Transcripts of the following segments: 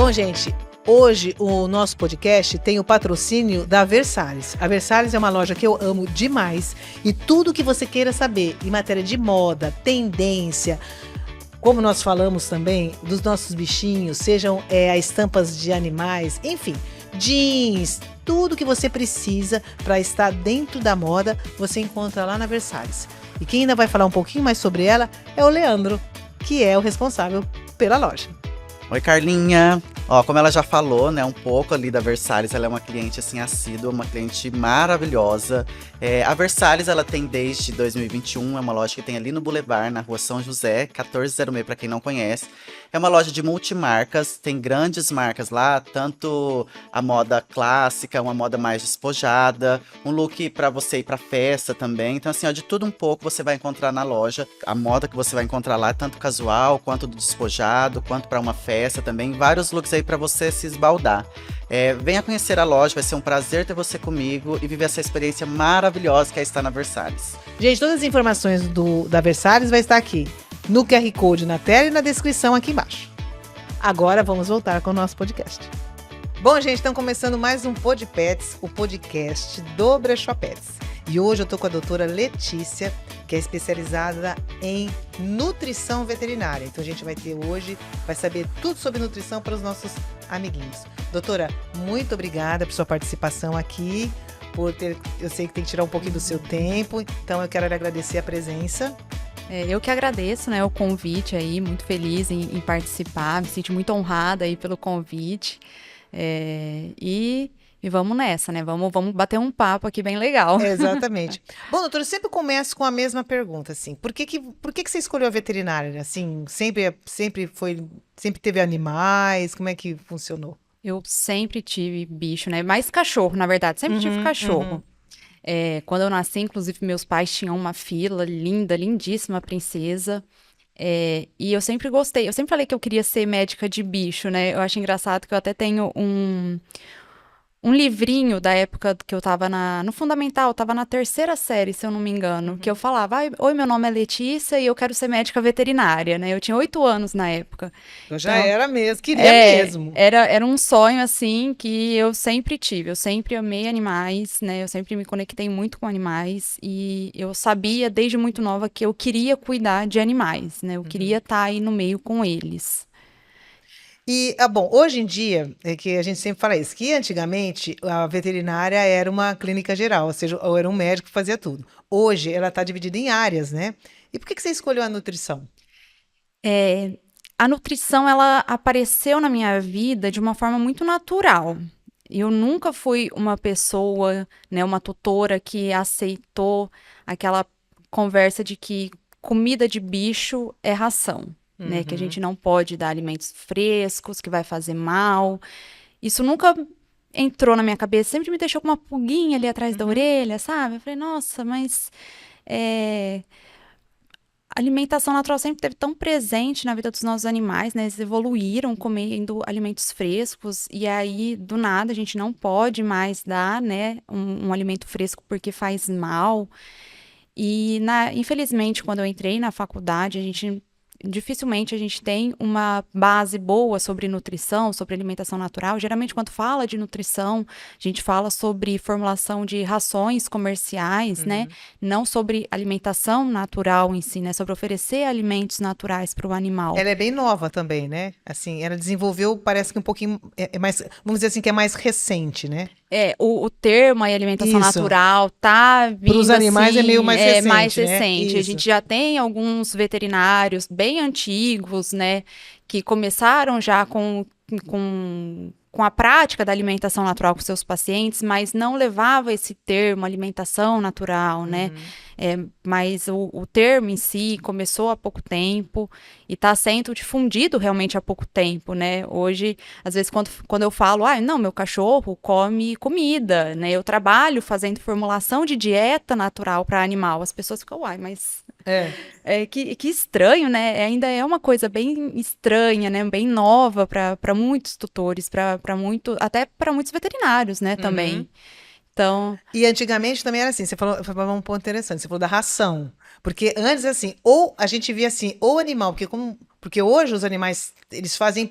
Bom, gente, hoje o nosso podcast tem o patrocínio da Versalhes. A Versalhes é uma loja que eu amo demais e tudo que você queira saber em matéria de moda, tendência, como nós falamos também dos nossos bichinhos, sejam as estampas de animais, enfim, jeans, tudo que você precisa para estar dentro da moda, você encontra lá na Versalhes. E quem ainda vai falar um pouquinho mais sobre ela é o Leandro, que é o responsável pela loja. Oi, Carlinha. Ó, como ela já falou, né, um pouco ali da Versalhes, ela é uma cliente, assim, assídua, uma cliente maravilhosa. A Versalhes, ela tem desde 2021, é uma loja que tem ali no Boulevard, na Rua São José, 1406, para quem não conhece. É uma loja de multimarcas, tem grandes marcas lá, tanto a moda clássica, uma moda mais despojada, um look para você ir para festa também. Então, assim, ó, de tudo um pouco você vai encontrar na loja. A moda que você vai encontrar lá é tanto casual, quanto do despojado, quanto para uma festa também. Vários looks aí para você se esbaldar. Venha conhecer a loja, vai ser um prazer ter você comigo e viver essa experiência maravilhosa que é estar na Versalhes. Gente, todas as informações da Versalhes vai estar aqui no QR Code na tela e na descrição aqui embaixo. Agora vamos voltar com o nosso podcast. Bom, gente, estamos começando mais um Pod Pets, o podcast do Brechó Pets. E hoje eu tô com a doutora Letícia, que é especializada em nutrição veterinária. Então a gente vai saber tudo sobre nutrição para os nossos amiguinhos. Doutora, muito obrigada por sua participação aqui, eu sei que tem que tirar um pouquinho do seu tempo, então eu quero lhe agradecer a presença. Eu que agradeço, né, o convite aí, muito feliz em participar, me sinto muito honrada aí pelo convite. E vamos nessa, né? Vamos bater um papo aqui bem legal. Exatamente. Bom, doutora, eu sempre começo com a mesma pergunta, assim. Por que você escolheu a veterinária? Assim, sempre teve animais? Como é que funcionou? Eu sempre tive bicho, né? Mais cachorro, na verdade. Sempre tive cachorro. Quando eu nasci, inclusive, meus pais tinham uma fila linda, lindíssima princesa. E eu sempre gostei. Eu sempre falei que eu queria ser médica de bicho, né? Eu acho engraçado que eu até tenho um livrinho da época que eu tava no fundamental, tava na 3ª série, se eu não me engano, que eu falava, oi, meu nome é Letícia e eu quero ser médica veterinária, né? Eu tinha 8 anos na época. Eu já era mesmo, queria mesmo. Era um sonho, assim, que eu sempre tive. Eu sempre amei animais, né? Eu sempre me conectei muito com animais e eu sabia, desde muito nova, que eu queria cuidar de animais, né? Eu queria estar aí no meio com eles. E, bom, hoje em dia, é que a gente sempre fala isso, que antigamente a veterinária era uma clínica geral, ou seja, ou era um médico que fazia tudo. Hoje ela está dividida em áreas, né? E por que você escolheu a nutrição? A nutrição, ela apareceu na minha vida de uma forma muito natural. Eu nunca fui uma pessoa, né, uma tutora que aceitou aquela conversa de que comida de bicho é ração. Né, que a gente não pode dar alimentos frescos, que vai fazer mal. Isso nunca entrou na minha cabeça, sempre me deixou com uma pulguinha ali atrás da orelha, sabe? Eu falei, nossa, mas a alimentação natural sempre esteve tão presente na vida dos nossos animais, né? Eles evoluíram comendo alimentos frescos e aí, do nada, a gente não pode mais dar, né, um alimento fresco porque faz mal. E, infelizmente, quando eu entrei na faculdade, dificilmente a gente tem uma base boa sobre nutrição, sobre alimentação natural. Geralmente, quando fala de nutrição, a gente fala sobre formulação de rações comerciais, né? Não sobre alimentação natural em si, né? Sobre oferecer alimentos naturais para o animal. Ela é bem nova também, né? Assim, ela desenvolveu, parece que um pouquinho, mais, vamos dizer assim, que é mais recente, né? O termo aí, alimentação natural, tá vindo para os animais assim, é meio mais recente, mais né? recente. A gente já tem alguns veterinários bem antigos, né, que começaram já com a prática da alimentação natural com seus pacientes, mas não levava esse termo alimentação natural, né? Mas o termo em si começou há pouco tempo e está sendo difundido realmente há pouco tempo, né? Hoje, às vezes, quando eu falo, não, meu cachorro come comida, né? Eu trabalho fazendo formulação de dieta natural para animal. As pessoas ficam, mas que estranho, né? Ainda é uma coisa bem estranha, né? Bem nova para muitos tutores, até para muitos veterinários, né? Também. Então... E antigamente também era assim, você falou um ponto interessante, você falou da ração. Porque antes, assim, ou a gente via assim, ou animal, porque Porque hoje os animais, eles fazem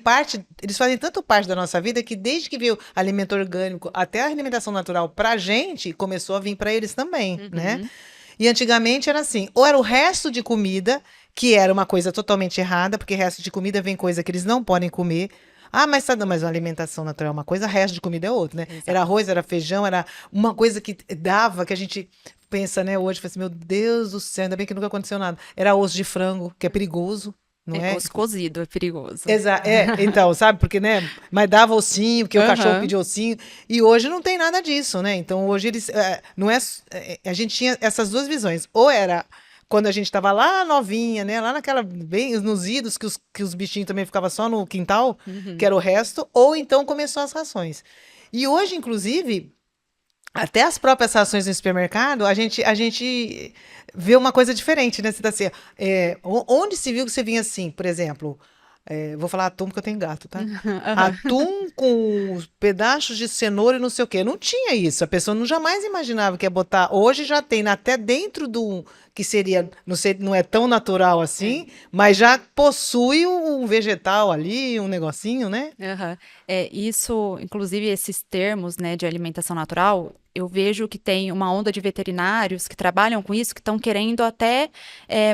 tanto parte da nossa vida que desde que veio alimento orgânico até a alimentação natural pra gente, começou a vir pra eles também, né? E antigamente era assim, ou era o resto de comida, que era uma coisa totalmente errada, porque resto de comida vem coisa que eles não podem comer. Ah, mas a alimentação natural é uma coisa, resto de comida é outra, né? Exato. Era arroz, era feijão, era uma coisa que dava, que a gente pensa, né, hoje, fala assim, meu Deus do céu, ainda bem que nunca aconteceu nada. Era osso de frango, que é perigoso, não é? Osso cozido é perigoso. Então, sabe, porque, né, mas dava ossinho, porque o cachorro pediu ossinho, e hoje não tem nada disso, né? Então, hoje eles, não é, a gente tinha essas duas visões, ou era quando a gente estava lá novinha, né, lá naquela, bem, nos idos, que os bichinhos também ficavam só no quintal, que era o resto, ou então começou as rações. E hoje, inclusive, até as próprias rações no supermercado, a gente vê uma coisa diferente, né? Você tá assim, onde se viu que você vinha assim, por exemplo, vou falar atum porque eu tenho gato, tá? Atum com os pedaços de cenoura e não sei o quê. Não tinha isso. A pessoa não jamais imaginava que ia botar. Hoje já tem até dentro do que seria, não sei, não é tão natural assim, mas já possui um vegetal ali, um negocinho, né? Isso, inclusive esses termos, né, de alimentação natural, eu vejo que tem uma onda de veterinários que trabalham com isso, que estão querendo até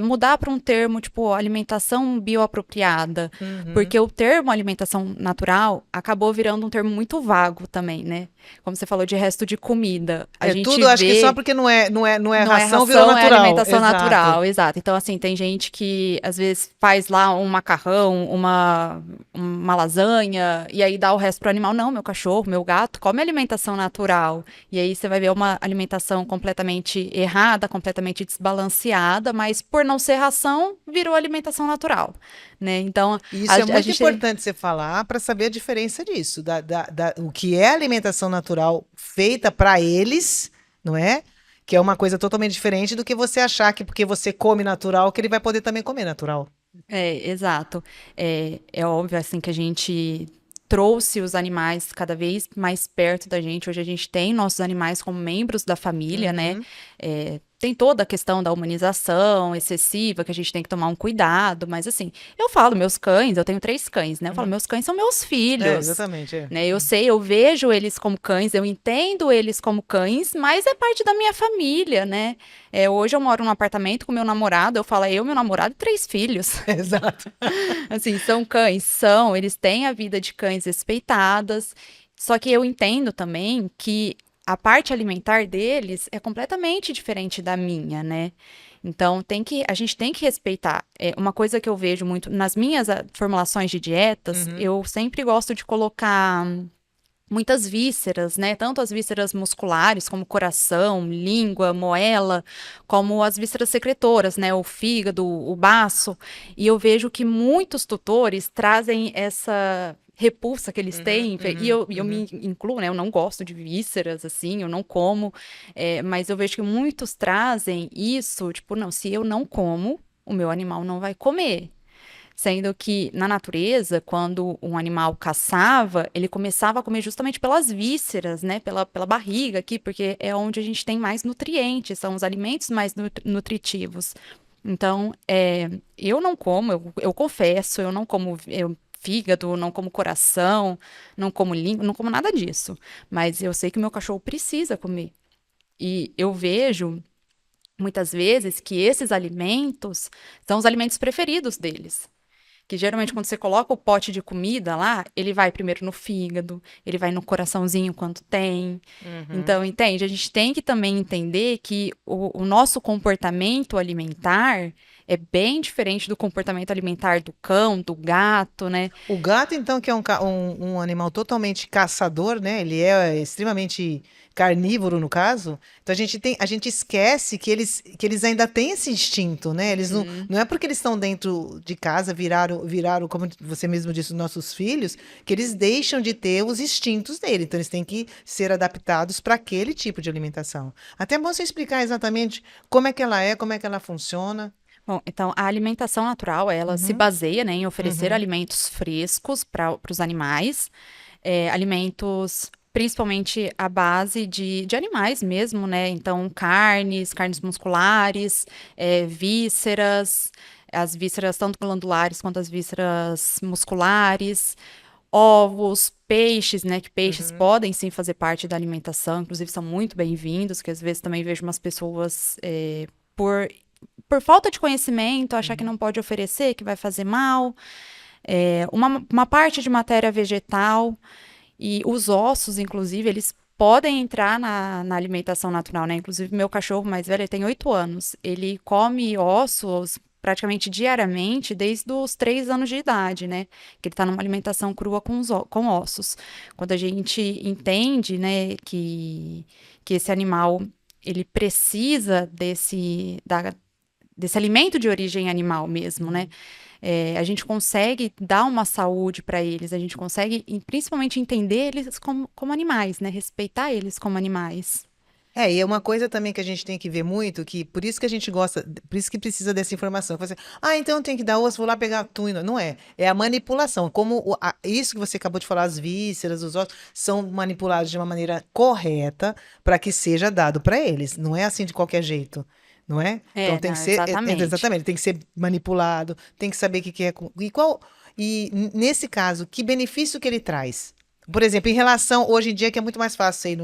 mudar para um termo tipo alimentação bioapropriada, porque o termo alimentação natural acabou virando um termo muito vago também, né? Como você falou de resto de comida, a gente tudo, acho que vê... só porque não é Não ração, virou é natural. alimentação Exato. natural, exato. Então, assim, tem gente que às vezes faz lá um macarrão, uma lasanha, e aí dá o resto pro animal. Não, meu cachorro, meu gato come alimentação natural. E aí você vai ver uma alimentação completamente errada, completamente desbalanceada, mas por não ser ração, virou alimentação natural, né? Então, Isso é muito importante você falar para saber a diferença disso, o que é alimentação natural feita para eles, não é? Que é uma coisa totalmente diferente do que você achar que porque você come natural, que ele vai poder também comer natural. Exato. É óbvio, assim, que a gente trouxe os animais cada vez mais perto da gente. Hoje a gente tem nossos animais como membros da família, né? Tem toda a questão da humanização excessiva, que a gente tem que tomar um cuidado, mas assim, eu falo, meus cães, eu tenho 3 cães, né? Eu falo, meus cães são meus filhos. Exatamente. Né? Eu vejo eles como cães, eu entendo eles como cães, mas é parte da minha família, né? Hoje eu moro num apartamento com meu namorado, eu falo, meu namorado e 3 filhos. Exato. Assim, são cães, eles têm a vida de cães respeitadas, só que eu entendo também que a parte alimentar deles é completamente diferente da minha, né? Então, a gente tem que respeitar. Uma coisa que eu vejo muito nas minhas formulações de dietas, eu sempre gosto de colocar muitas vísceras, né? Tanto as vísceras musculares, como coração, língua, moela, como as vísceras secretoras, né? O fígado, o baço. E eu vejo que muitos tutores trazem essa repulsa que eles têm, e eu me incluo, né? Eu não gosto de vísceras, assim, eu não como, mas eu vejo que muitos trazem isso, tipo, não, se eu não como, o meu animal não vai comer. Sendo que, na natureza, quando um animal caçava, ele começava a comer justamente pelas vísceras, né? Pela barriga aqui, porque é onde a gente tem mais nutrientes, são os alimentos mais nutritivos. Então, eu não como, eu confesso, eu não como fígado, não como coração, não como língua, não como nada disso. Mas eu sei que o meu cachorro precisa comer. E eu vejo, muitas vezes, que esses alimentos são os alimentos preferidos deles. Que geralmente quando você coloca o pote de comida lá, ele vai primeiro no fígado, ele vai no coraçãozinho quando tem. Então, entende? A gente tem que também entender que o nosso comportamento alimentar é bem diferente do comportamento alimentar do cão, do gato, né? O gato, então, que é um animal totalmente caçador, né? Ele é extremamente carnívoro, no caso. Então a gente esquece que eles ainda têm esse instinto, né? Eles não é porque eles estão dentro de casa, viraram, como você mesmo disse, os nossos filhos, que eles deixam de ter os instintos dele. Então eles têm que ser adaptados para aquele tipo de alimentação. Até é bom você explicar exatamente como é que ela funciona. Bom, então a alimentação natural, ela se baseia, né, em oferecer alimentos frescos para os animais, alimentos principalmente à base de animais mesmo, né? Então carnes musculares, vísceras, as vísceras tanto glandulares quanto as vísceras musculares, ovos, peixes, né? Que peixes podem sim fazer parte da alimentação, inclusive são muito bem-vindos, que às vezes também vejo umas pessoas por falta de conhecimento, achar que não pode oferecer, que vai fazer mal. Uma parte de matéria vegetal e os ossos, inclusive, eles podem entrar na alimentação natural, né? Inclusive, meu cachorro mais velho, ele tem 8 anos. Ele come ossos praticamente diariamente desde os 3 anos de idade, né? Que ele está numa alimentação crua com ossos. Quando a gente entende, né, que esse animal, ele precisa desse alimento de origem animal mesmo, né? A gente consegue dar uma saúde para eles, a gente consegue, principalmente, entender eles como animais, né? Respeitar eles como animais. E é uma coisa também que a gente tem que ver muito, que por isso que a gente gosta, por isso que precisa dessa informação. Você, então tem que dar osso, vou lá pegar atum. Não é. É a manipulação. Isso que você acabou de falar, as vísceras, os ossos, são manipulados de uma maneira correta para que seja dado para eles. Não é assim de qualquer jeito. Não é? Então tem que ser. Exatamente, tem que ser manipulado, tem que saber o que é. Nesse caso, que benefício que ele traz? Por exemplo, em relação, hoje em dia, que é muito mais fácil você ir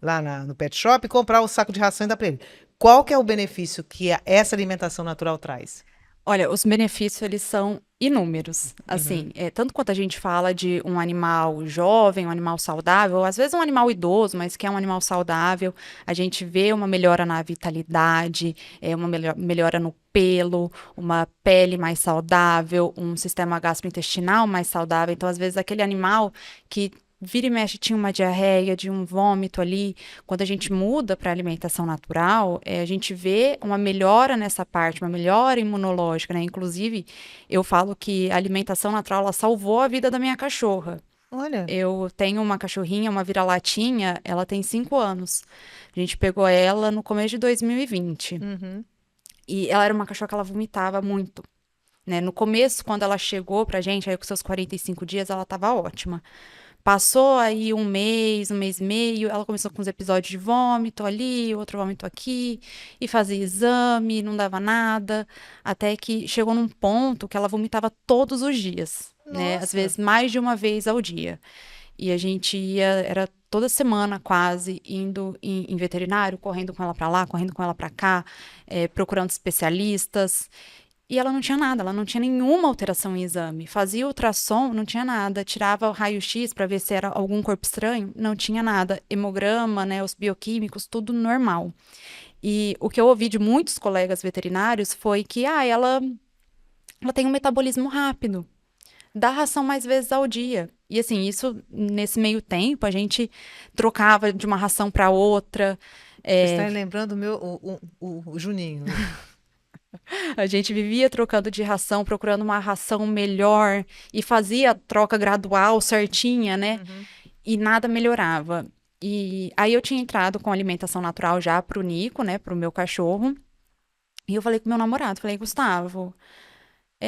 lá no pet shop e comprar o saco de ração e dar para ele. Qual que é o benefício que essa alimentação natural traz? Olha, os benefícios, eles são inúmeros. Assim, tanto quanto a gente fala de um animal jovem, um animal saudável, às vezes um animal idoso, mas que é um animal saudável, a gente vê uma melhora na vitalidade, uma melhora no pelo, uma pele mais saudável, um sistema gastrointestinal mais saudável. Então, às vezes, aquele animal que vira e mexe tinha uma diarreia, de um vômito ali. Quando a gente muda para alimentação natural, a gente vê uma melhora nessa parte, uma melhora imunológica, né? Inclusive, eu falo que a alimentação natural, ela salvou a vida da minha cachorra. Olha. Eu tenho uma cachorrinha, uma vira-latinha, ela tem 5 anos. A gente pegou ela no começo de 2020. E ela era uma cachorra que ela vomitava muito. Né? No começo, quando ela chegou pra gente, aí com seus 45 dias, ela tava ótima. Passou aí um mês e meio, ela começou com uns episódios de vômito ali, outro vômito aqui, e fazia exame, não dava nada, até que chegou num ponto que ela vomitava todos os dias, né? Às vezes mais de uma vez ao dia. E a gente era toda semana quase, indo em veterinário, correndo com ela para lá, correndo com ela para cá, procurando especialistas. E ela não tinha nada, ela não tinha nenhuma alteração em exame. Fazia ultrassom, não tinha nada. Tirava o raio-x para ver se era algum corpo estranho, não tinha nada. Hemograma, né, os bioquímicos, tudo normal. E o que eu ouvi de muitos colegas veterinários foi que ela tem um metabolismo rápido. Dá ração mais vezes ao dia. E assim, isso, nesse meio tempo, a gente trocava de uma ração para outra. Você está lembrando o Juninho. A gente vivia trocando de ração, procurando uma ração melhor e fazia a troca gradual, certinha, né? E nada melhorava. E aí eu tinha entrado com alimentação natural já pro Nico, né? Pro meu cachorro. E eu falei com meu namorado, falei, Gustavo,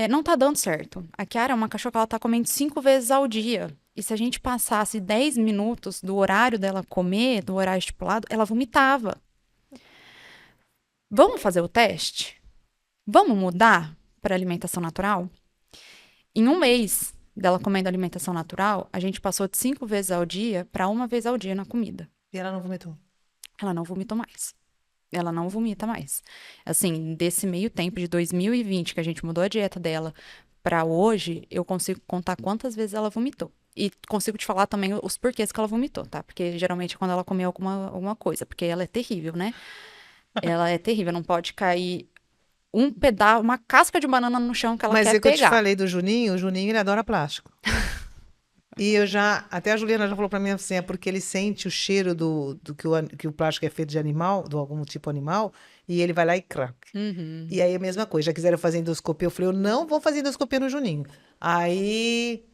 não tá dando certo. A Kiara é uma cachorra que ela tá comendo 5 vezes ao dia. E se a gente passasse 10 minutos do horário dela comer, do horário estipulado, ela vomitava. Vamos fazer o teste? Vamos mudar para alimentação natural? Em um mês dela comendo alimentação natural, a gente passou de 5 vezes ao dia para 1 vez ao dia na comida. E ela não vomitou? Ela não vomitou mais. Ela não vomita mais. Assim, desse meio tempo de 2020, que a gente mudou a dieta dela, para hoje, eu consigo contar quantas vezes ela vomitou. E consigo te falar também os porquês que ela vomitou, tá? Porque geralmente é quando ela comeu alguma coisa, porque ela é terrível, né? Ela é terrível, não pode cair um pedaço, uma casca de banana no chão que ela quer pegar. Mas é que eu te falei do Juninho, o Juninho ele adora plástico. E até a Juliana já falou pra mim assim, é porque ele sente o cheiro do que o plástico é feito de animal, de algum tipo animal, e ele vai lá e crack. E aí a mesma coisa, já quiseram fazer endoscopia, eu falei, eu não vou fazer endoscopia no Juninho. Aí,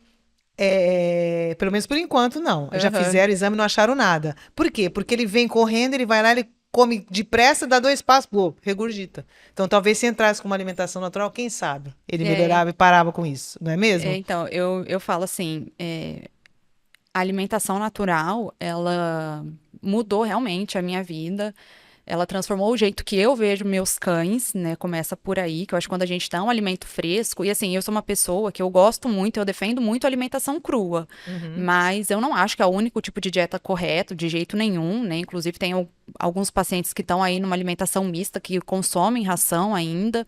pelo menos por enquanto, não. Já fizeram o exame e não acharam nada. Por quê? Porque ele vem correndo, ele vai lá, ele come depressa, dá 2 passos, regurgita. Então, talvez se entrasse com uma alimentação natural, quem sabe? Ele melhorava e parava com isso, não é mesmo? Então, eu falo assim, a alimentação natural, ela mudou realmente a minha vida. ela transformou o jeito que eu vejo meus cães, né? Começa por aí, que eu acho que quando a gente dá um alimento fresco, e assim, eu sou uma pessoa que eu gosto muito, eu defendo muito a alimentação crua, mas eu não acho que é o único tipo de dieta correto, de jeito nenhum, né? Inclusive, tem alguns pacientes que estão aí numa alimentação mista, que consomem ração ainda,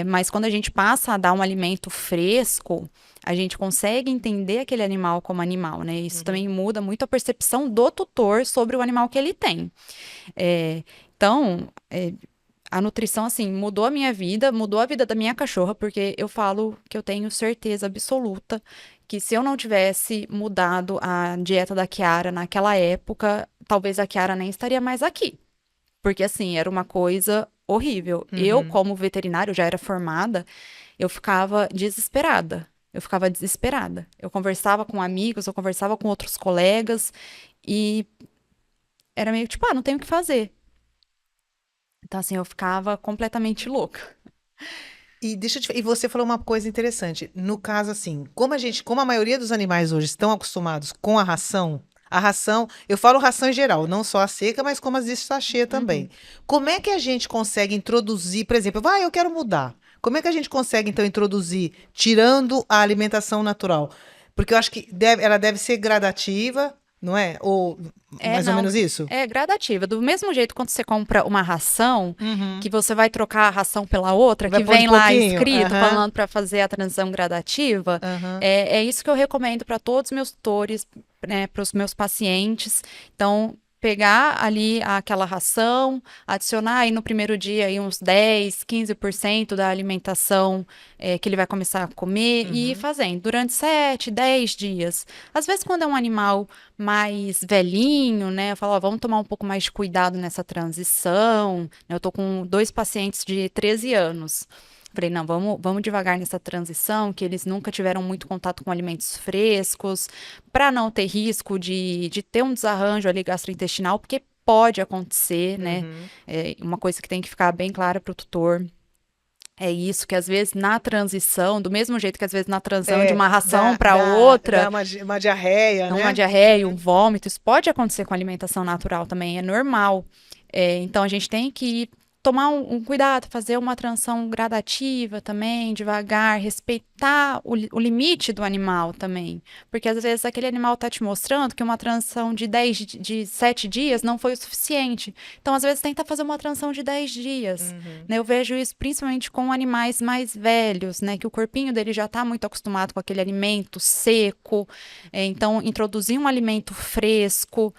mas quando a gente passa a dar um alimento fresco, a gente consegue entender aquele animal como animal, né? Isso também muda muito a percepção do tutor sobre o animal que ele tem. Então, a nutrição, assim, mudou a minha vida, mudou a vida da minha cachorra, porque eu falo que eu tenho certeza absoluta que se eu não tivesse mudado a dieta da Kiara naquela época, talvez a Kiara nem estaria mais aqui. Porque, assim, era uma coisa horrível. Eu, como veterinária, eu já era formada, eu ficava desesperada. Eu conversava com amigos, eu conversava com outros colegas e era meio tipo, não tenho o que fazer. Então, assim, eu ficava completamente louca. E e você falou uma coisa interessante. No caso, assim, como a maioria dos animais hoje estão acostumados com a ração, eu falo ração em geral, não só a seca, mas como as de sachê também. Como é que a gente consegue introduzir, por exemplo, eu quero mudar. Como é que a gente consegue, então, introduzir, tirando a alimentação natural? Porque eu acho que ela deve ser gradativa, não é? Ou mais ou menos isso? É gradativa. Do mesmo jeito, quando você compra uma ração, que você vai trocar a ração pela outra, Vai que pôr de vem lá pouquinho, escrito, falando para fazer a transição gradativa, é isso que eu recomendo para todos os meus tutores, né, para os meus pacientes. Então, pegar ali aquela ração, adicionar aí no primeiro dia aí uns 10, 15% da alimentação que ele vai começar a comer e ir fazendo durante 7, 10 dias. Às vezes, quando é um animal mais velhinho, né, eu falo, vamos tomar um pouco mais de cuidado nessa transição. Eu tô com 2 pacientes de 13 anos. Falei, não, vamos devagar nessa transição, que eles nunca tiveram muito contato com alimentos frescos, para não ter risco de ter um desarranjo ali gastrointestinal, porque pode acontecer, né? É uma coisa que tem que ficar bem clara para o tutor. É isso, que às vezes na transição, do mesmo jeito que às vezes na transição de uma ração para outra, dá uma diarreia, né? uma diarreia, um vômito, isso pode acontecer com a alimentação natural também, é normal. Então a gente tem que tomar um cuidado, fazer uma transição gradativa também, devagar, respeitar o limite do animal também. Porque às vezes aquele animal está te mostrando que uma transição de 7 dias não foi o suficiente. Então, às vezes, tenta fazer uma transição de 10 dias. Né? Eu vejo isso principalmente com animais mais velhos, né? Que o corpinho dele já está muito acostumado com aquele alimento seco. Então, introduzir um alimento fresco,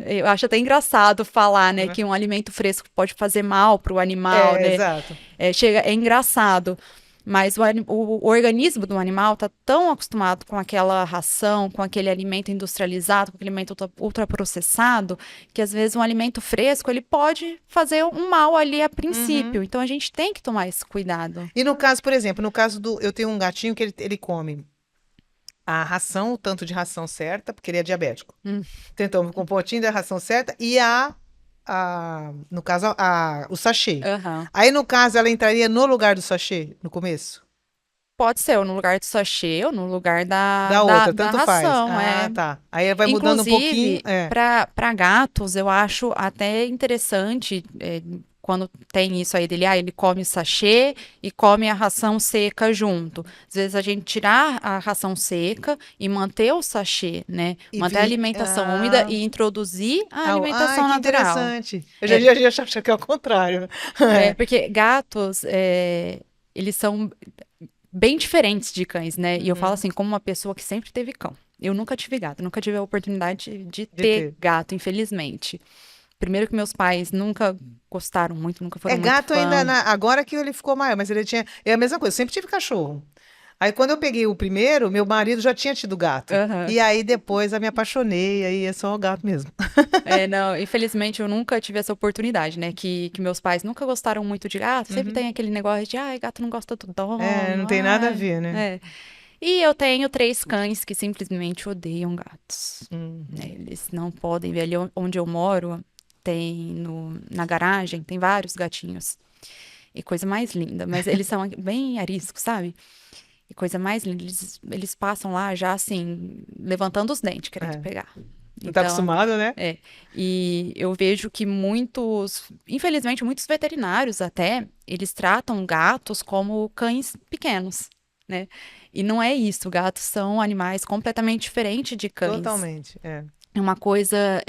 eu acho até engraçado falar, né, que um alimento fresco pode fazer mal para o animal, né? Exato. É engraçado, mas o organismo do animal está tão acostumado com aquela ração, com aquele alimento industrializado, com aquele alimento ultraprocessado, que às vezes um alimento fresco, ele pode fazer um mal ali a princípio. Então, a gente tem que tomar esse cuidado. E no caso, por exemplo, eu tenho um gatinho que ele come a ração, o tanto de ração certa, porque ele é diabético. Então, com o potinho da ração certa e no caso, o sachê. Aí, no caso, ela entraria no lugar do sachê, no começo? Pode ser, ou no lugar do sachê, ou no lugar da outra, tanto ração. faz. Tá. Aí vai mudando um pouquinho. Para gatos, eu acho até interessante... quando tem isso aí dele, ele come sachê e come a ração seca junto. Às vezes a gente tirar a ração seca e manter o sachê, né? Manter a alimentação úmida e introduzir a alimentação natural. Interessante. Eu já achava que é o contrário. Porque gatos, eles são bem diferentes de cães, né? E eu falo assim, como uma pessoa que sempre teve cão. Eu nunca tive gato, nunca tive a oportunidade de ter gato, infelizmente. Primeiro que meus pais nunca gostaram muito, nunca foram muito gato fã. ainda, agora que ele ficou maior, mas ele tinha... É a mesma coisa, eu sempre tive cachorro. Aí quando eu peguei o primeiro, meu marido já tinha tido gato. E aí depois eu me apaixonei, aí é só o gato mesmo. Não, infelizmente eu nunca tive essa oportunidade, né? Que meus pais nunca gostaram muito de gato, sempre tem aquele negócio de, gato não gosta do dono. Não tem nada a ver, né? E eu tenho 3 cães que simplesmente odeiam gatos. Eles não podem ver. Ali onde eu moro, na garagem, tem vários gatinhos. E coisa mais linda. Mas eles são bem ariscos, sabe? E coisa mais linda. Eles passam lá já, assim, levantando os dentes, querendo pegar. Não tá acostumado, né? E eu vejo que infelizmente, muitos veterinários até, eles tratam gatos como cães pequenos, né? E não é isso, gatos são animais completamente diferentes de cães. Totalmente, Uma coisa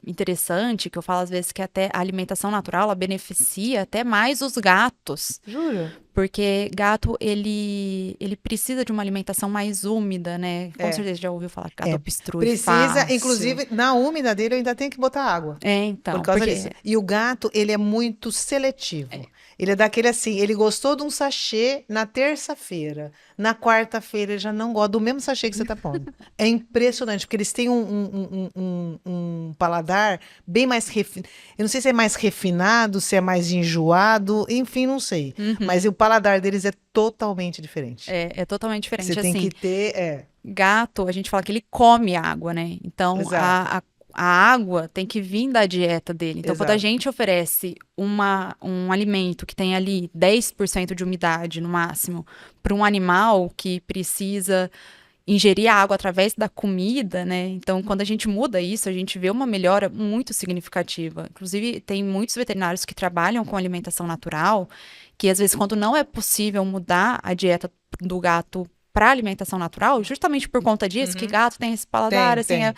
interessante que eu falo às vezes que até a alimentação natural ela beneficia até mais os gatos. Juro? Porque gato, ele precisa de uma alimentação mais úmida, né? Com certeza já ouviu falar que gato obstrui Precisa, fácil. inclusive, na úmida dele eu ainda tenho que botar água. Então. Por causa disso. E o gato, ele é muito seletivo. Ele é daquele assim, ele gostou de um sachê na terça-feira. Na quarta-feira ele já não gosta do mesmo sachê que você tá pondo. É impressionante, porque eles têm um paladar bem mais refinado. Eu não sei se é mais refinado, se é mais enjoado, enfim, não sei. Mas o paladar deles é totalmente diferente. É totalmente diferente. Você tem que ter. Gato, a gente fala que ele come água, né? Então, a água tem que vir da dieta dele. Então, quando a gente oferece um alimento que tem ali 10% de umidade no máximo para um animal que precisa ingerir água através da comida, né? Então, quando a gente muda isso, a gente vê uma melhora muito significativa. Inclusive, tem muitos veterinários que trabalham com alimentação natural, que às vezes, quando não é possível mudar a dieta do gato para alimentação natural, justamente por conta disso, que gato tem esse paladar, é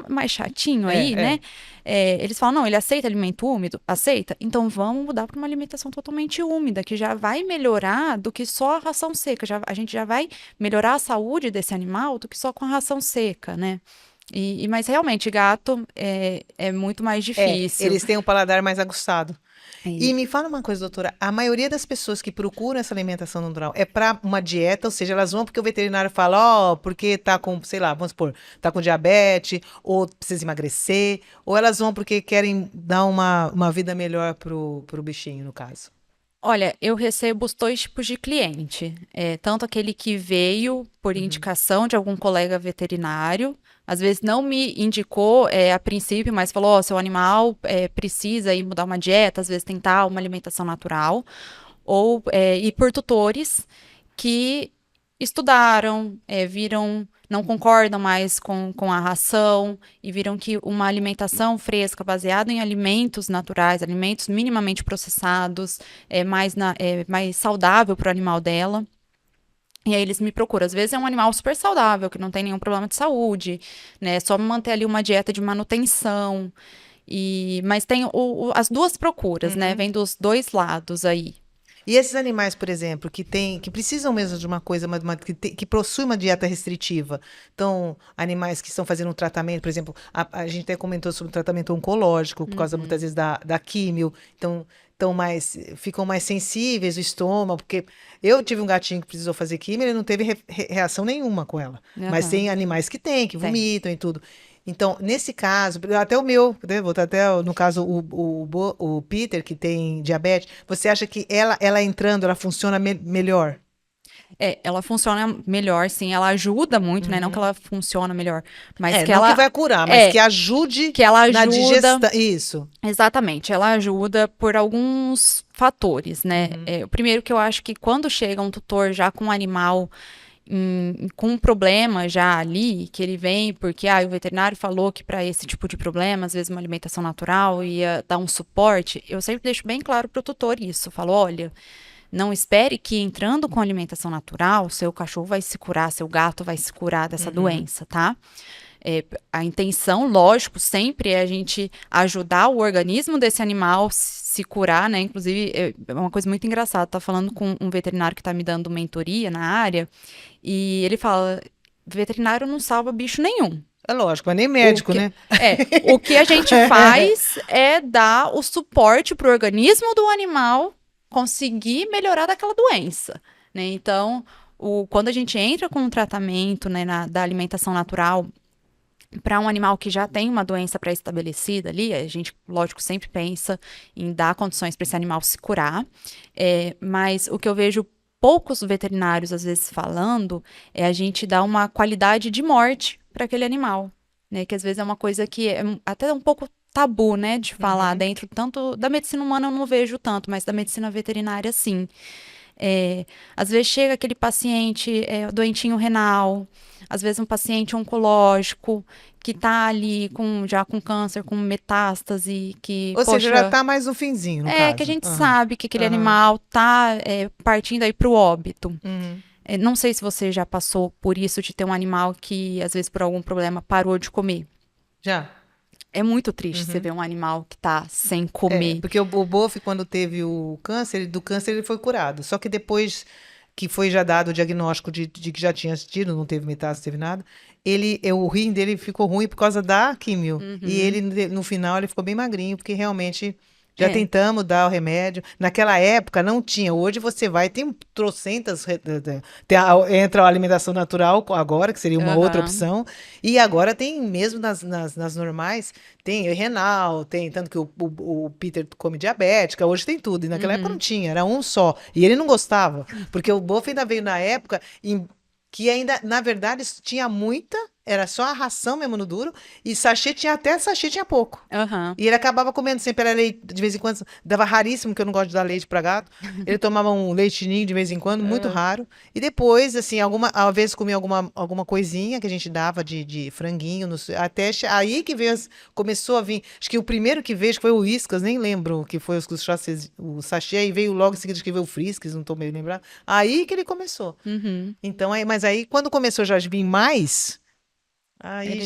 mais chatinho aí, né? Eles falam, não, ele aceita alimento úmido? Aceita? Então vamos mudar para uma alimentação totalmente úmida, que já vai melhorar do que só a ração seca. A gente já vai melhorar a saúde desse animal do que só com a ração seca, né? Mas realmente, gato é muito mais difícil. Eles têm um paladar mais aguçado. E me fala uma coisa, doutora, a maioria das pessoas que procuram essa alimentação natural é para uma dieta, ou seja, elas vão porque o veterinário fala, porque tá com, sei lá, vamos supor, tá com diabetes, ou precisa emagrecer, ou elas vão porque querem dar uma vida melhor pro bichinho, no caso? Olha, eu recebo os dois tipos de cliente. Tanto aquele que veio por indicação de algum colega veterinário, às vezes não me indicou a princípio, mas falou, seu animal precisa ir mudar uma dieta, às vezes tentar uma alimentação natural, ou ir por tutores que estudaram, viram, não concordam mais com a ração e viram que uma alimentação fresca, baseada em alimentos naturais, alimentos minimamente processados, é mais saudável para o animal dela. E aí eles me procuram. Às vezes é um animal super saudável, que não tem nenhum problema de saúde, né? Só manter ali uma dieta de manutenção. Mas tem as duas procuras, né? Vem dos dois lados aí. E esses animais, por exemplo, que precisam mesmo de uma coisa, que possuem uma dieta restritiva. Então, animais que estão fazendo um tratamento, por exemplo, a gente até comentou sobre o tratamento oncológico, por causa muitas vezes da químio. Então, ficam mais sensíveis o estômago, porque eu tive um gatinho que precisou fazer químio, ele não teve reação nenhuma com ela. Mas tem animais que vomitam e tudo. Então, nesse caso, até o meu, no caso, o Peter, que tem diabetes, você acha que ela entrando, ela funciona melhor? Ela funciona melhor, sim. Ela ajuda muito, né? Não que ela funciona melhor, mas que não ela... que vai curar, mas que ajude que ela na ajuda, digestão. Isso. Exatamente. Ela ajuda por alguns fatores, né? O primeiro que eu acho que quando chega um tutor já com um animal com um problema já ali, que ele vem porque o veterinário falou que para esse tipo de problema, às vezes uma alimentação natural ia dar um suporte, eu sempre deixo bem claro para o tutor isso. Falo, olha, não espere que entrando com alimentação natural, seu cachorro vai se curar, seu gato vai se curar dessa doença, tá? A intenção, lógico, sempre é a gente ajudar o organismo desse animal se curar, né? Inclusive, é uma coisa muito engraçada. Tá falando com um veterinário que tá me dando mentoria na área, e ele fala, veterinário não salva bicho nenhum. É lógico, mas nem médico, né? O que a gente faz é dar o suporte pro organismo do animal conseguir melhorar daquela doença, né? Então, quando a gente entra com um tratamento, né, da alimentação natural para um animal que já tem uma doença pré-estabelecida ali, a gente, lógico, sempre pensa em dar condições para esse animal se curar, mas o que eu vejo poucos veterinários, às vezes, falando, é a gente dar uma qualidade de morte para aquele animal, né? Que às vezes é uma coisa que é até um pouco tabu, né, de falar dentro, tanto da medicina humana eu não vejo tanto, mas da medicina veterinária, sim. Às vezes chega aquele paciente doentinho renal, às vezes um paciente oncológico que está ali já com câncer, com metástase, que, Ou seja, poxa, já tá mais no finzinho, no caso. que a gente Aham. sabe que aquele Aham. animal tá partindo aí para o óbito. Uhum. Não sei se você já passou por isso de ter um animal que, às vezes, por algum problema, parou de comer. Já. É muito triste você ver um animal que tá sem comer. Porque o Boff, quando teve o câncer, do câncer ele foi curado. Só que depois que foi já dado o diagnóstico de que já tinha tido, não teve metástase, não teve nada, o rim dele ficou ruim por causa da químio. E ele, no final, ele ficou bem magrinho, porque realmente já tentamos dar o remédio. Naquela época não tinha. Hoje você vai, tem trocentas. Entra a alimentação natural agora, que seria uma outra Aham. opção. E agora tem mesmo nas normais, tem renal, tem tanto que o Peter come diabética, hoje tem tudo. E naquela época não tinha, era um só. E ele não gostava, porque o Boff ainda veio na época que ainda, na verdade, tinha muita, era só a ração mesmo no duro, e até sachê tinha pouco. Aham. E ele acabava comendo sempre, era leite, de vez em quando, dava raríssimo, que eu não gosto de dar leite para gato. Ele tomava um leitinho de vez em quando, muito raro. E depois, assim, às vezes comia alguma coisinha que a gente dava de franguinho, até aí que veio, começou a vir, acho que o primeiro que veio, acho que foi o Whiskas, nem lembro que foi o sachê, e veio logo em seguida, acho que veio o Friskies, não tô meio lembrado. Aí que ele começou. Uhum. Então, mas aí, quando começou já a vir mais, aí Ele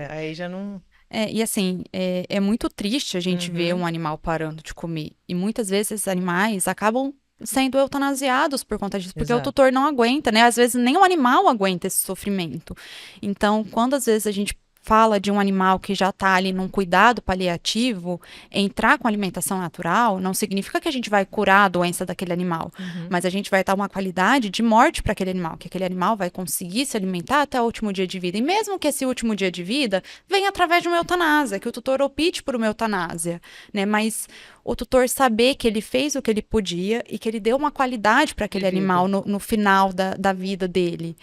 aí já não... E assim, é muito triste a gente ver Uhum. um animal parando de comer. E muitas vezes esses animais acabam sendo eutanasiados por conta disso, porque o Exato. tutor não aguenta, né? Às vezes nem o animal aguenta esse sofrimento. Então, quando às vezes a gente fala de um animal que já está ali num cuidado paliativo, entrar com alimentação natural não significa que a gente vai curar a doença daquele animal, mas a gente vai dar uma qualidade de morte para aquele animal, que aquele animal vai conseguir se alimentar até o último dia de vida. E mesmo que esse último dia de vida venha através de uma eutanásia, que o tutor opte por uma eutanásia, né? Mas o tutor saber que ele fez o que ele podia e que ele deu uma qualidade para aquele De vida. animal no final da vida dele.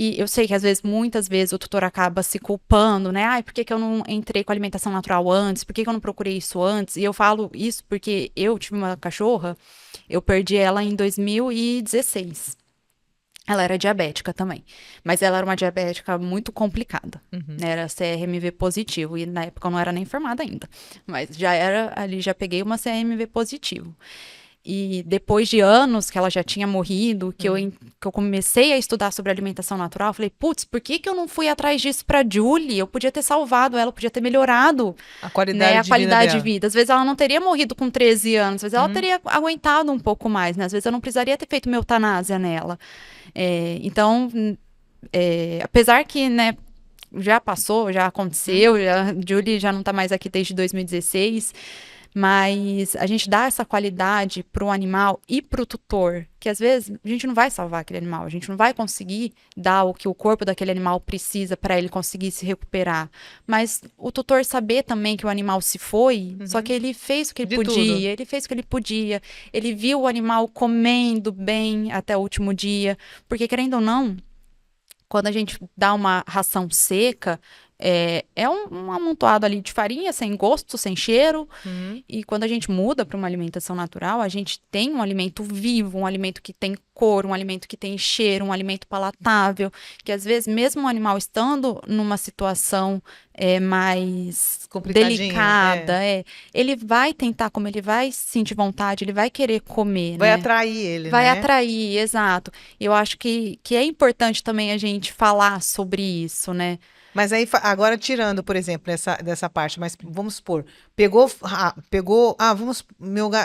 E eu sei que muitas vezes o tutor acaba se culpando, né? Ai, por que eu não entrei com alimentação natural antes? Por que eu não procurei isso antes? E eu falo isso porque eu tive uma cachorra, eu perdi ela em 2016. Ela era diabética também, mas ela era uma diabética muito complicada, né? Era CRMV positivo, e na época eu não era nem formada ainda, mas já era ali, já peguei uma CRMV positivo. E depois de anos que ela já tinha morrido, que eu comecei a estudar sobre alimentação natural, eu falei, putz, por que eu não fui atrás disso pra Julie? Eu podia ter salvado ela, podia ter melhorado, A qualidade né, a de qualidade vida de dela. vida. Às vezes ela não teria morrido com 13 anos, às vezes ela teria aguentado um pouco mais, né? Às vezes eu não precisaria ter feito uma eutanásia nela. Então, apesar que, né, já passou, já aconteceu, a Julie já não tá mais aqui desde 2016, mas a gente dá essa qualidade pro animal e pro tutor, que às vezes a gente não vai salvar aquele animal, a gente não vai conseguir dar o que o corpo daquele animal precisa para ele conseguir se recuperar. Mas o tutor saber também que o animal se foi, só que ele fez o que ele De podia, tudo. ele fez o que ele podia, ele viu o animal comendo bem até o último dia, porque querendo ou não, quando a gente dá uma ração seca, é um amontoado ali de farinha, sem gosto, sem cheiro. E quando a gente muda para uma alimentação natural, a gente tem um alimento vivo, um alimento que tem cor, um alimento que tem cheiro, um alimento palatável, que às vezes, mesmo o animal estando numa situação mais Complicadinha, delicada, ele vai tentar comer, ele vai sentir vontade, ele vai querer comer, Vai né? atrair ele, Vai né? atrair, exato. E eu acho que é importante também a gente falar sobre isso, né? Mas aí, agora tirando, por exemplo, dessa parte, mas vamos supor,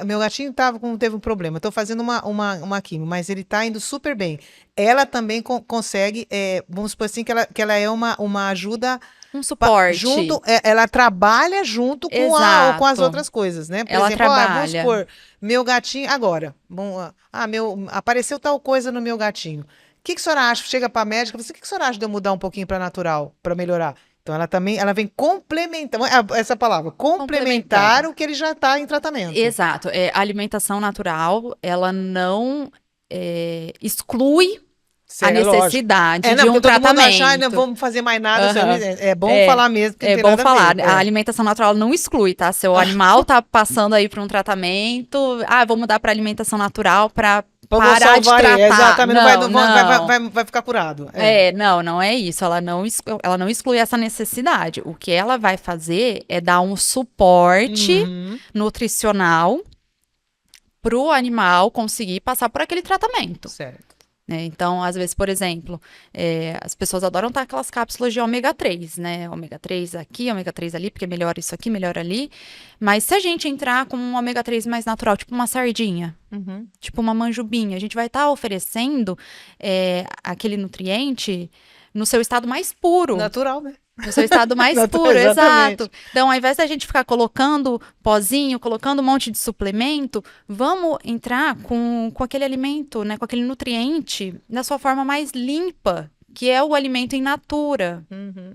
meu gatinho teve um problema, estou fazendo uma quimio, mas ele está indo super bem. Ela também consegue, vamos supor assim, que ela é uma ajuda Um suporte. junto, ela trabalha junto com as Exato. outras coisas, né? Por Ela exemplo, vamos trabalha. supor, meu gatinho, agora, apareceu tal coisa no meu gatinho. O que a senhora acha? Chega para a médica, o que a senhora acha de eu mudar um pouquinho para natural, para melhorar? Então ela vem complementar, essa palavra, complementar o que ele já está em tratamento. Exato. A alimentação natural, ela não exclui a necessidade de um tratamento. Achar, não vamos fazer mais nada. É bom falar mesmo. É bom falar. A alimentação natural não exclui, tá? Seu animal tá passando aí por um tratamento. Vou mudar para alimentação natural para parar de tratar. Exatamente, vai ficar curado. Não é isso. Ela não exclui essa necessidade. O que ela vai fazer é dar um suporte nutricional para o animal conseguir passar por aquele tratamento. Certo. Então, às vezes, por exemplo, as pessoas adoram estar aquelas cápsulas de ômega 3, né? Ômega 3 aqui, ômega 3 ali, porque melhora isso aqui, melhora ali. Mas se a gente entrar com um ômega 3 mais natural, tipo uma sardinha, tipo uma manjubinha, a gente vai estar oferecendo aquele nutriente no seu estado mais puro. Natural, né? No seu estado mais puro, exato. Então, ao invés da gente ficar colocando pozinho, colocando um monte de suplemento, vamos entrar com aquele alimento, né, com aquele nutriente na sua forma mais limpa, que é o alimento in natura.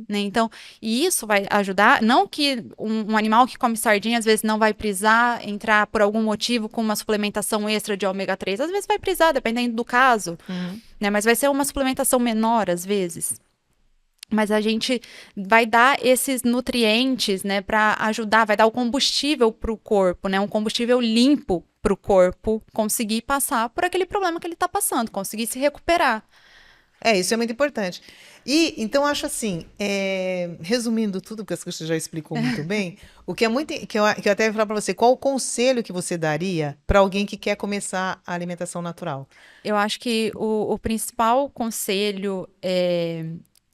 Né? Então, e isso vai ajudar, não que um animal que come sardinha, às vezes não vai precisar entrar por algum motivo com uma suplementação extra de ômega 3, às vezes vai precisar, dependendo do caso, né? Mas vai ser uma suplementação menor, às vezes. Mas a gente vai dar esses nutrientes, né, para ajudar, vai dar o combustível para o corpo, né, um combustível limpo para o corpo conseguir passar por aquele problema que ele está passando, conseguir se recuperar. Isso é muito importante. E, então, acho assim, resumindo tudo, porque você já explicou muito bem, o que é muito, que eu até ia falar para você, qual o conselho que você daria para alguém que quer começar a alimentação natural? Eu acho que o principal conselho é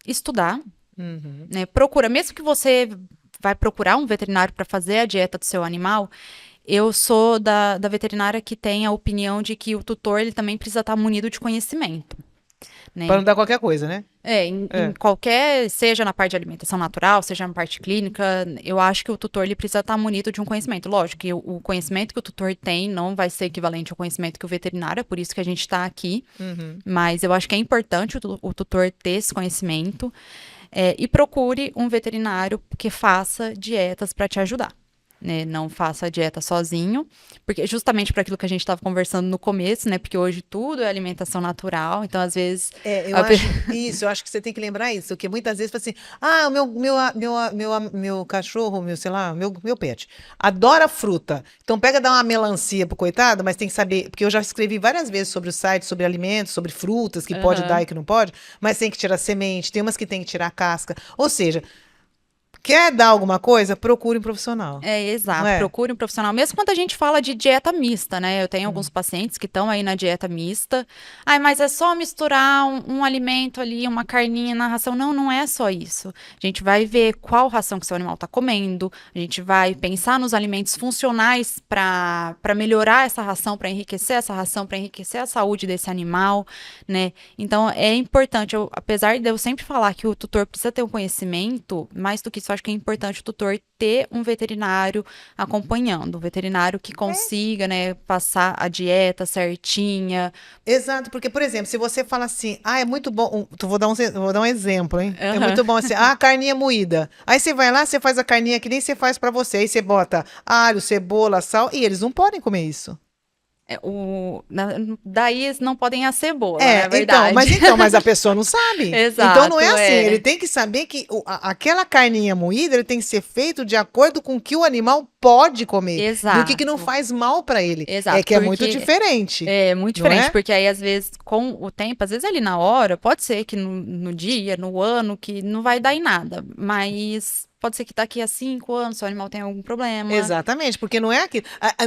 estudar, né? Procura, mesmo que você vai procurar um veterinário para fazer a dieta do seu animal, eu sou da veterinária que tem a opinião de que o tutor ele também precisa estar munido de conhecimento. Né? Para não dar qualquer coisa, né? Em qualquer, seja na parte de alimentação natural, seja na parte clínica, eu acho que o tutor ele precisa estar munido de um conhecimento. Lógico que o conhecimento que o tutor tem não vai ser equivalente ao conhecimento que o veterinário, é por isso que a gente está aqui. Mas eu acho que é importante o tutor ter esse conhecimento e procure um veterinário que faça dietas para te ajudar. Né, não faça a dieta sozinho, porque justamente para aquilo que a gente estava conversando no começo, né? Porque hoje tudo é alimentação natural, então às vezes... eu acho que você tem que lembrar isso, porque muitas vezes fala assim, meu cachorro, meu pet, adora fruta, então pega e dá uma melancia pro coitado, mas tem que saber, porque eu já escrevi várias vezes sobre o site, sobre alimentos, sobre frutas, que pode dar e que não pode, mas tem que tirar semente, tem umas que tem que tirar a casca, ou seja... Quer dar alguma coisa? Procure um profissional. Exato. Procure um profissional. Mesmo quando a gente fala de dieta mista, né? Eu tenho alguns pacientes que estão aí na dieta mista. Mas é só misturar um alimento ali, uma carninha na ração. Não é só isso. A gente vai ver qual ração que seu animal está comendo. A gente vai pensar nos alimentos funcionais para melhorar essa ração, para enriquecer essa ração, para enriquecer a saúde desse animal, né? Então, é importante. Apesar de eu sempre falar que o tutor precisa ter um conhecimento, mais do que isso, acho que é importante o tutor ter um veterinário acompanhando, um veterinário que consiga, né, passar a dieta certinha. Exato, porque, por exemplo, se você fala assim, é muito bom, vou dar um exemplo, hein? É muito bom assim, carninha moída. Aí você vai lá, você faz a carninha que nem você faz pra você, aí você bota alho, cebola, sal, e eles não podem comer isso. Daí eles não podem a cebola, é verdade. Mas a pessoa não sabe. Exato, então não é assim, ele tem que saber que aquela carninha moída, ele tem que ser feito de acordo com o que o animal pode comer. Exato. Do que não faz mal para ele. Exato. É muito diferente. É muito diferente, porque aí às vezes com o tempo, às vezes ali na hora, pode ser que no dia, no ano, que não vai dar em nada, mas... Pode ser que daqui a 5 anos seu animal tenha algum problema. Exatamente, porque não é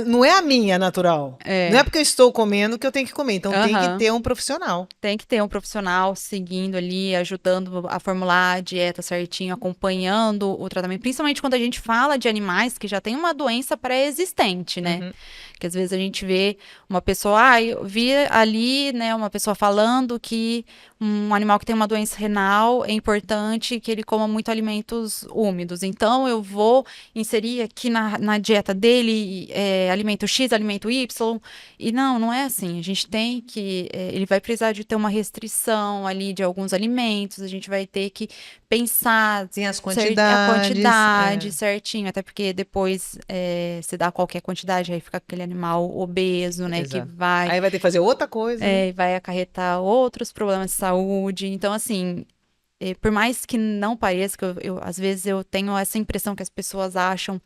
não é a minha natural. Não é porque eu estou comendo que eu tenho que comer. Então tem que ter um profissional. Tem que ter um profissional seguindo ali, ajudando a formular a dieta certinho, acompanhando o tratamento. Principalmente quando a gente fala de animais que já têm uma doença pré-existente, né? Que às vezes a gente vê uma pessoa, eu vi ali, né, uma pessoa falando que um animal que tem uma doença renal é importante que ele coma muito alimentos úmidos. sólidos. Então, eu vou inserir aqui na dieta dele alimento X, alimento Y. E não é assim. A gente tem que... ele vai precisar de ter uma restrição ali de alguns alimentos. A gente vai ter que pensar... Tem as a quantidades. quantidade certinho. Até porque depois, se dá qualquer quantidade, aí fica aquele animal obeso, né? Exato. Que vai... Aí vai ter que fazer outra coisa. Né? vai acarretar outros problemas de saúde. Então, assim... por mais que não pareça, que às vezes eu tenho essa impressão que as pessoas acham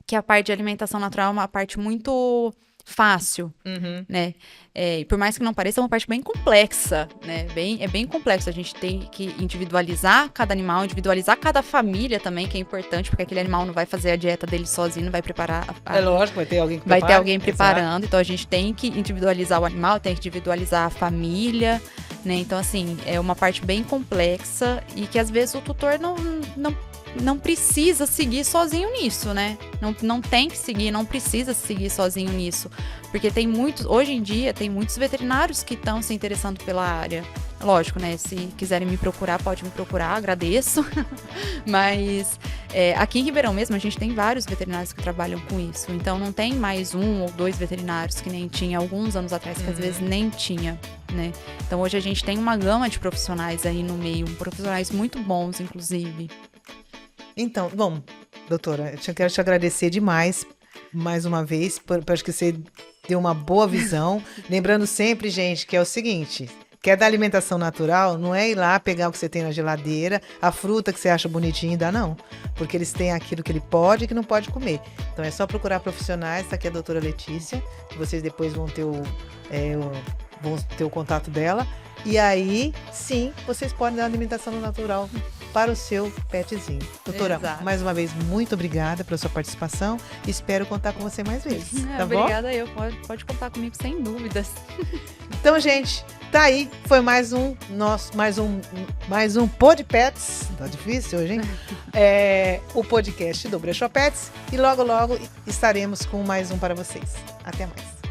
que a parte de alimentação natural é uma parte muito fácil, Uhum. né? E por mais que não pareça, é uma parte bem complexa, né? É bem complexo. A gente tem que individualizar cada animal, individualizar cada família também, que é importante, porque aquele animal não vai fazer a dieta dele sozinho, não vai preparar. É lógico, vai ter alguém que Vai prepara. ter alguém preparando, então a gente tem que individualizar o animal, tem que individualizar a família, né? Então, assim, é uma parte bem complexa e que às vezes o tutor não precisa seguir sozinho nisso, né? Não tem que seguir, não precisa seguir sozinho nisso. Porque hoje em dia, tem muitos veterinários que estão se interessando pela área. Lógico, né? Se quiserem me procurar, pode me procurar, agradeço. Mas aqui em Ribeirão mesmo, a gente tem vários veterinários que trabalham com isso. Então, não tem mais 1 ou 2 veterinários que nem tinha alguns anos atrás, que às vezes nem tinha, né? Então, hoje a gente tem uma gama de profissionais aí no meio, profissionais muito bons, inclusive. Então, bom, doutora, eu quero te agradecer demais, mais uma vez, acho que você deu uma boa visão. Lembrando sempre, gente, que é o seguinte... Quer dar alimentação natural, não é ir lá pegar o que você tem na geladeira, a fruta que você acha bonitinha e dar, não. Porque eles têm aquilo que ele pode e que não pode comer. Então é só procurar profissionais, tá aqui a doutora Letícia, que vocês depois vão ter o contato dela. E aí, sim, vocês podem dar alimentação natural para o seu petzinho. Doutora, Exato. mais uma vez, muito obrigada pela sua participação. Espero contar com você mais vezes, tá bom? Obrigada, pode contar comigo sem dúvidas. Então, gente, tá aí. Foi mais um Pod Pets. Tá difícil hoje, hein? O podcast do Brechó Pets. E logo, logo estaremos com mais um para vocês. Até mais.